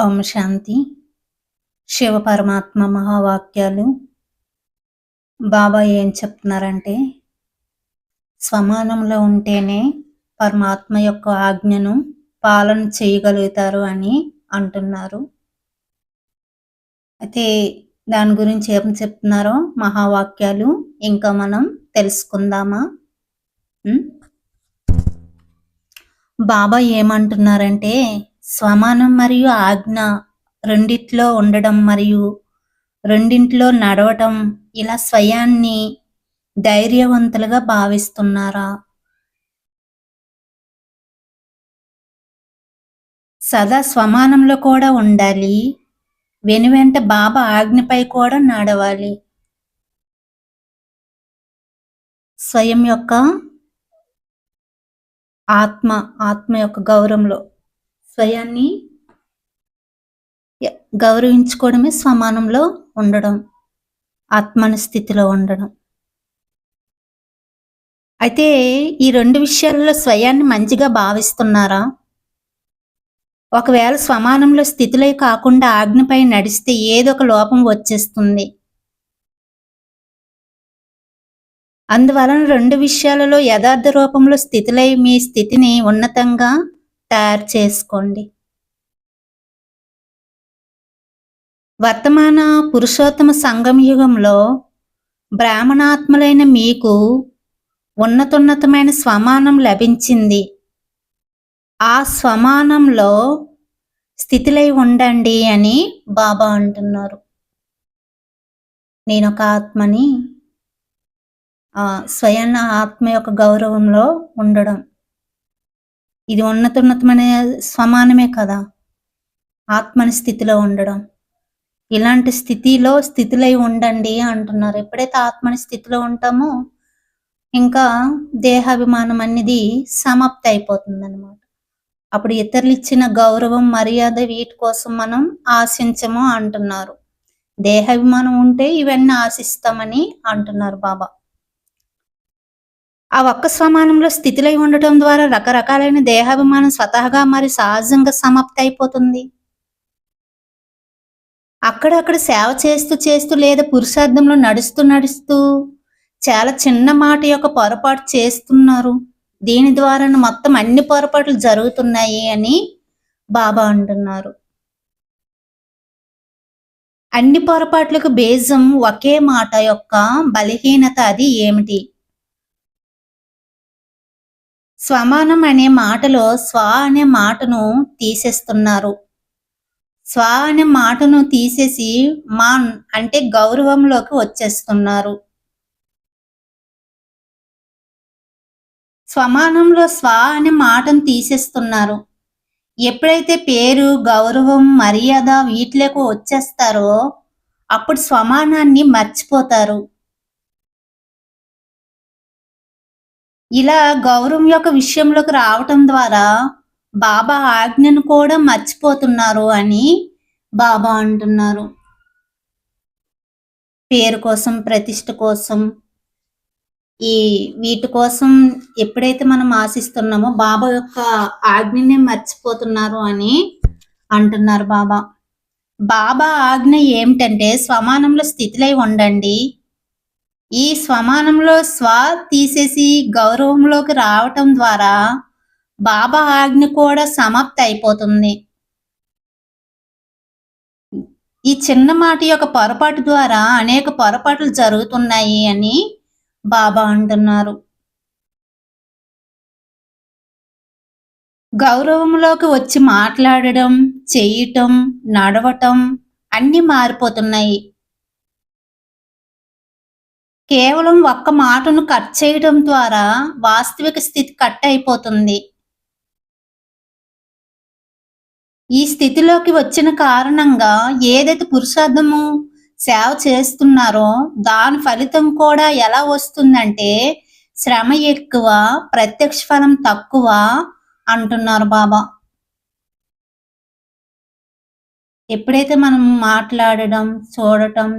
ఓం శాంతి. శివ పరమాత్మ మహావాక్యాలు. బాబా ఏం చెప్తున్నారంటే, స్వమానంలో ఉంటేనే పరమాత్మ యొక్క ఆజ్ఞను పాలన చేయగలుగుతారు అని అంటున్నారు. అయితే దాని గురించి ఏం చెప్తున్నారో మహావాక్యాలు ఇంకా మనం తెలుసుకుందామా? బాబా ఏమంటున్నారంటే, స్వమానం మరియు ఆజ్ఞ రెండిట్లో ఉండడం మరియు రెండింట్లో నడవటం, ఇలా స్వయాన్ని ధైర్యవంతులుగా భావిస్తున్నారా? సదా స్వమానంలో కూడా ఉండాలి, వెనువెంట బాబా ఆజ్ఞపై కూడా నడవాలి. స్వయం యొక్క ఆత్మ యొక్క గౌరవంలో స్వయాన్ని గౌరవించుకోవడమే స్వమానంలో ఉండడం, ఆత్మని స్థితిలో ఉండడం. అయితే ఈ రెండు విషయాలలో స్వయాన్ని మంచిగా భావిస్తున్నారా? ఒకవేళ స్వమానంలో స్థితిలో కాకుండా ఆజ్ఞపై నడిస్తే ఏదో ఒక లోపం వచ్చేస్తుంది. అందువలన రెండు విషయాలలో యథార్థ రూపంలో స్థితిలై మీ స్థితిని ఉన్నతంగా తయారు చేసుకోండి. వర్తమాన పురుషోత్తమ సంగమయుగంలో బ్రాహ్మణాత్మలైన మీకు ఉన్నతోన్నతమైన స్వమానం లభించింది. ఆ స్వమానంలో స్థితిలై ఉండండి అని బాబా అంటున్నారు. నేనొక ఆత్మని, స్వయం ఆత్మ యొక్క గౌరవంలో ఉండడం, ఇది ఉన్నతోన్నతమైన స్వమానమే కదా, ఆత్మని స్థితిలో ఉండడం. ఇలాంటి స్థితిలై ఉండండి అంటున్నారు. ఎప్పుడైతే ఆత్మని స్థితిలో ఉంటామో ఇంకా దేహాభిమానం అనేది సమాప్తి అయిపోతుంది అనమాట. అప్పుడు ఇతరులు ఇచ్చిన గౌరవం, మర్యాద వీటి కోసం మనం ఆశించము అంటున్నారు. దేహాభిమానం ఉంటే ఇవన్నీ ఆశిస్తామని అంటున్నారు బాబా. ఆ ఒక్క స్వమానంలో స్థితిలై ఉండటం ద్వారా రకరకాలైన దేహాభిమానం స్వతహాగా మరి సహజంగా సమాప్తి అయిపోతుంది. అక్కడక్కడ సేవ చేస్తూ లేదా పురుషార్థంలో నడుస్తూ చాలా చిన్న మాట యొక్క పొరపాటు చేస్తున్నారు. దీని ద్వారా మొత్తం అన్ని పొరపాట్లు జరుగుతున్నాయి అని బాబా అంటున్నారు. అన్ని పొరపాట్లకు బేజం ఒకే మాట యొక్క బలహీనత. అది ఏమిటి? స్వమానం అనే మాటలో స్వ అనే మాటను తీసేస్తున్నారు. స్వ అనే మాటను తీసేసి మాన్ అంటే గౌరవంలోకి వచ్చేస్తున్నారు. స్వమానంలో స్వ అనే మాటను తీసేస్తున్నారు. ఎప్పుడైతే పేరు, గౌరవం, మర్యాద వీటిలోకి వచ్చేస్తారో అప్పుడు స్వమానాన్ని మర్చిపోతారు. ఇలా గౌరవం యొక్క విషయంలోకి రావటం ద్వారా బాబా ఆజ్ఞను కూడా మర్చిపోతున్నారు అని బాబా అంటున్నారు. పేరు కోసం, ప్రతిష్ట కోసం, వీటి కోసం ఎప్పుడైతే మనం ఆశిస్తున్నామో బాబా యొక్క ఆజ్ఞనే మర్చిపోతున్నారు అని అంటున్నారు బాబా. బాబా ఆజ్ఞ ఏమిటంటే స్వమానంలో స్థితిలై ఉండండి. ఈ స్వమానంలో స్వ తీసేసి గౌరవంలోకి రావటం ద్వారా బాబా ఆజ్ఞ కూడా సమాప్తి అయిపోతుంది. ఈ చిన్న మాట యొక్క పొరపాటు ద్వారా అనేక పొరపాట్లు జరుగుతున్నాయి అని బాబా అంటున్నారు. గౌరవంలోకి వచ్చి మాట్లాడడం, చేయటం, నడవటం అన్నీ మారిపోతున్నాయి. కేవలం ఒక్క మాటను కట్ చేయడం ద్వారా వాస్తవిక స్థితి కట్ అయిపోతుంది. ఈ స్థితిలోకి వచ్చిన కారణంగా ఏదైతే పురుషార్థము సేవ చేస్తున్నారో దాని ఫలితం కూడా ఎలా వస్తుందంటే శ్రమ ఎక్కువ, ప్రత్యక్ష ఫలం తక్కువ అంటున్నారు బాబా. ఎప్పుడైతే మనం మాట్లాడడం, చూడటం,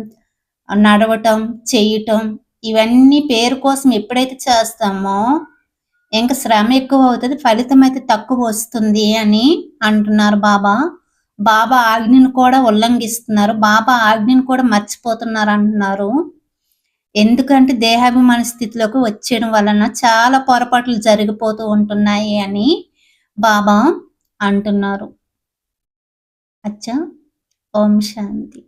నడవటం, చేయటం ఇవన్నీ పేరు కోసం ఎప్పుడైతే చేస్తామో ఇంకా శ్రమ ఎక్కువ అవుతుంది, ఫలితం అయితే తక్కువ వస్తుంది అని అంటున్నారు బాబా. బాబా ఆజ్ఞను కూడా ఉల్లంఘిస్తున్నారు. బాబా ఆజ్ఞను కూడా మర్చిపోతున్నారు అంటున్నారు. ఎందుకంటే దేహాభిమాన స్థితిలోకి వచ్చేయడం వలన చాలా పొరపాట్లు జరిగిపోతూ ఉంటున్నాయి అని బాబా అంటున్నారు. అచ్చా, ఓం శాంతి.